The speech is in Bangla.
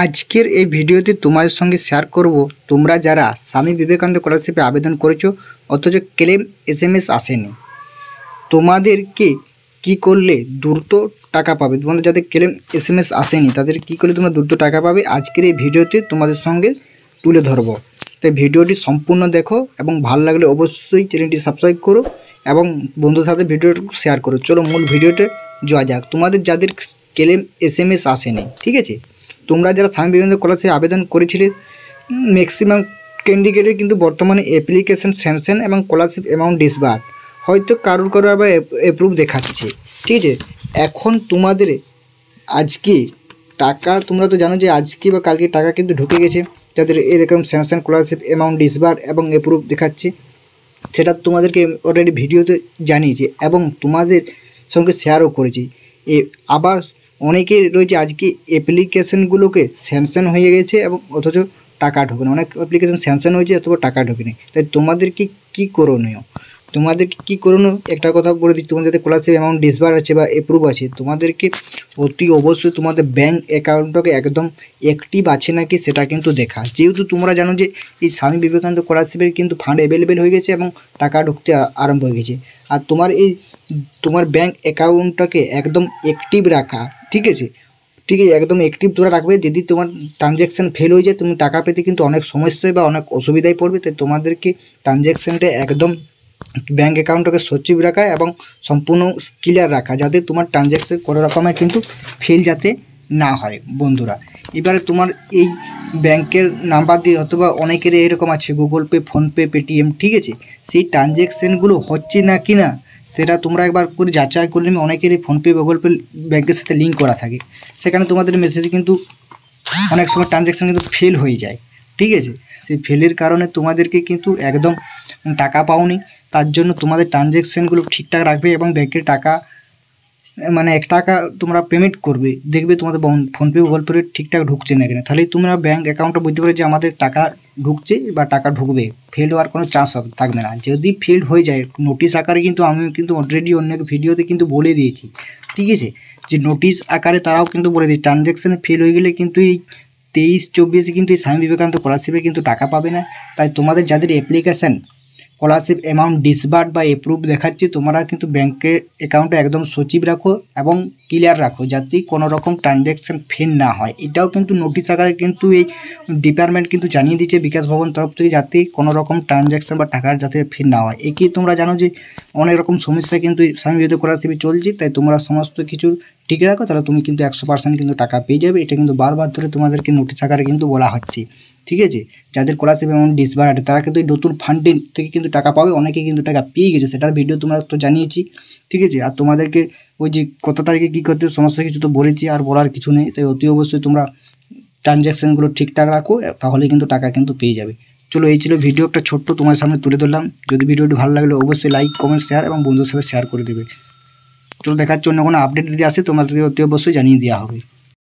আজকের এই ভিডিওতে তোমাদের সঙ্গে শেয়ার করব তোমরা যারা স্বামী বিবেকানন্দ স্কলারশিপে আবেদন করেছো অথচ ক্লেম এসএমএস আসেনি, তোমাদেরকে কি করলে দ্রুত টাকা পাবে। তোমাদের যাদের ক্লেম এসএমএস আসেনি তাদের কি করলে তোমরা দ্রুত টাকা পাবে আজকের এই ভিডিওতে তোমাদের সঙ্গে তুলে ধরবো। তাই ভিডিওটি সম্পূর্ণ দেখো এবং ভালো লাগলে অবশ্যই চ্যানেলটি সাবস্ক্রাইব করো এবং বন্ধুদের সাথে ভিডিওটি শেয়ার করো। চলো মূল ভিডিওতে যাওয়া যাক। তোমাদের যাদের ক্লেম এসএমএস আসেনি, ঠিক আছে, তোমরা যারা স্বামী বিবেকানন্দ স্কলারশিপে আবেদন করেছিলে ম্যাক্সিমাম ক্যান্ডিডেটের কিন্তু বর্তমানে অ্যাপ্লিকেশন স্যাংশন এবং স্কলারশিপ অ্যামাউন্ট ডিসবার্স, হয়তো কারোর কারো আবার অ্যাপ্রুভ দেখাচ্ছে, ঠিক আছে। এখন তোমাদের আজকে টাকা, তোমরা তো জানো যে আজকে বা কালকে টাকা কিন্তু ঢুকে গেছে, যাদের এরকম স্যাংশন স্কলারশিপ অ্যামাউন্ট ডিসবার্স এবং অ্যাপ্রুভ দেখাচ্ছে, সেটা তোমাদেরকে অলরেডি ভিডিওতে জানিয়েছি এবং তোমাদের সঙ্গে শেয়ারও করেছি। আবার অনেকে রয়েছে আজকে অ্যাপ্লিকেশনগুলোকে স্যাংশন হয়ে গেছে এবং অথচ টাকা ঢোকেনি, অনেক অ্যাপ্লিকেশন স্যাংশন হয়েছে অথবা টাকা ঢোকেনি। তাই তোমাদেরকে কী করণীয়, তোমাদেরকে কী করণীয় একটা কথা বলে দিচ্ছি। তোমাদের যাতে স্কলারশিপ অ্যামাউন্ট ডিসবার্স আছে বা অ্যাপ্রুভ আছে, তোমাদেরকে অতি অবশ্যই তোমাদের ব্যাঙ্ক অ্যাকাউন্টটাকে একদম অ্যাক্টিভ আছে নাকি সেটা কিন্তু দেখা। যেহেতু তোমরা জানো যে এই স্বামী বিবেকানন্দ স্কলারশিপের কিন্তু ফান্ড অ্যাভেলেবেল হয়ে গেছে এবং টাকা ঢুকতে আরম্ভ হয়ে গেছে, আর তোমার ব্যাঙ্ক অ্যাকাউন্টটাকে একদম অ্যাক্টিভ রাখা, ঠিক আছে, একদম অ্যাক্টিভ তোমরা রাখবে। যদি তোমার ট্রানজ্যাকশান ফেল হয়ে যায় তুমি টাকা পেতে কিন্তু অনেক সমস্যায় বা অনেক অসুবিধায় পড়বে। তাই তোমাদেরকে ট্রানজ্যাকশানটা একদম ব্যাঙ্ক অ্যাকাউন্টটাকে সচিব রাখা এবং সম্পূর্ণ ক্লিয়ার রাখা, যাতে তোমার ট্রানজ্যাকশান কোনো রকমের কিন্তু ফেল যাতে না হয় বন্ধুরা। এবারে তোমার এই ব্যাংকের নাম্বার দিয়ে অথবা অনেকের এরকম আছে গুগল পে, ফোনপে, পেটিএম, ঠিক আছে, সেই ট্রানজ্যাকশানগুলো হচ্ছে না কি না সেটা তোমরা একবার করে যাচাই করে নেবে। অনেকেরই ফোনপে, গুগল পে ব্যাংকের সাথে লিঙ্ক করা থাকে, সেখানে তোমাদের মেসেজ কিন্তু অনেক সময় ট্রানজ্যাকশান কিন্তু ফেল হয়ে যায়, ঠিক আছে। সেই ফেলের কারণে তোমাদেরকে কিন্তু একদম টাকা পাওনি। তার জন্য তোমাদের ট্রানজ্যাকশানগুলো ঠিকঠাক রাখবে এবং ব্যাংকের টাকা মানে 1 টাকা তোমরা পেমেন্ট করবে, দেখবে তোমাদের ফোনপে, গুগল পে ঠিকঠাক ঢুকছে না কেন, তাহলেই তোমরা ব্যাঙ্ক অ্যাকাউন্টটা বুঝতে পারবে যে আমাদের টাকা ঢুকছে বা টাকা ঢুকবে, ফেল হওয়ার কোনো চান্স থাকবে না। যদি ফেল হয়ে যায় নোটিশ আকারে, কিন্তু আমি কিন্তু অলরেডি অনেক ভিডিওতে কিন্তু বলে দিয়েছি, ঠিক আছে, যে নোটিশ আকারে তারাও কিন্তু বলে দিয়েছে ট্রানজ্যাকশান ফেল হয়ে গেলে কিন্তু এই 23-24 কিন্তু এই স্বামী বিবেকানন্দ স্কলারশিপে কিন্তু টাকা পাবে না। তাই তোমাদের যাদের অ্যাপ্লিকেশান স্কলারশিপ অ্যামাউন্ট ডিসবার্স বা অ্যাপ্রুভ দেখাচ্ছে, তোমরা কিন্তু ব্যাংকের অ্যাকাউন্টে একদম সচিব রাখো এবং ক্লিয়ার রাখো, যাতে কোনো রকম ট্রানজ্যাকশান ফেল না হয়। এটাও কিন্তু নোটিশ আকারে কিন্তু এই ডিপার্টমেন্ট কিন্তু জানিয়ে দিচ্ছে বিকাশ ভবন তরফ থেকে, যাতে কোনো রকম ট্রানজ্যাকশান বা টাকার যাতে ফেল না হয়। একে তোমরা জানো যে অনেক রকম সমস্যা কিন্তু স্বামী বিবেকানন্দ স্কলারশিপে চলছে, তাই তোমরা সমস্ত কিছু ঠিক রাখো, তাহলে তুমি কিন্তু 100% কিন্তু টাকা পেয়ে যাবে। এটা কিন্তু বারবার ধরে তোমাদেরকে নোটিশ আকারে কিন্তু বলা হচ্ছে, ঠিক আছে। যাদের স্কলারশিপ অ্যামাউন্ট ডিসবার্স আছে তারা কিন্তু এই নতুন ফান্ডে থেকে কিন্তু টাকা পাবে, অনেকে কিন্তু টাকা পেয়ে গেছে, সেটার ভিডিও তোমরা তো জানিয়েছি, ঠিক আছে। আর তোমাদেরকে ওই যে কত তারিখে কী করতে সমস্ত কিছু তো বলেছি, আর বলার কিছু নেই। তাই অতি অবশ্যই তোমরা ট্রানজ্যাকশানগুলো ঠিকঠাক রাখো, তাহলে কিন্তু টাকা কিন্তু পেয়ে যাবে। চলো, এই ছিল ভিডিও, একটা ছোট্ট তোমার সামনে তুলে ধরলাম। যদি ভিডিওটি ভালো লাগলে অবশ্যই লাইক, কমেন্ট, শেয়ার এবং বন্ধুদের সাথে শেয়ার করে দেবে। চলো, দেখার জন্য কোনো আপডেট যদি আসে তোমাদেরকে অতি অবশ্যই জানিয়ে দেওয়া হবে।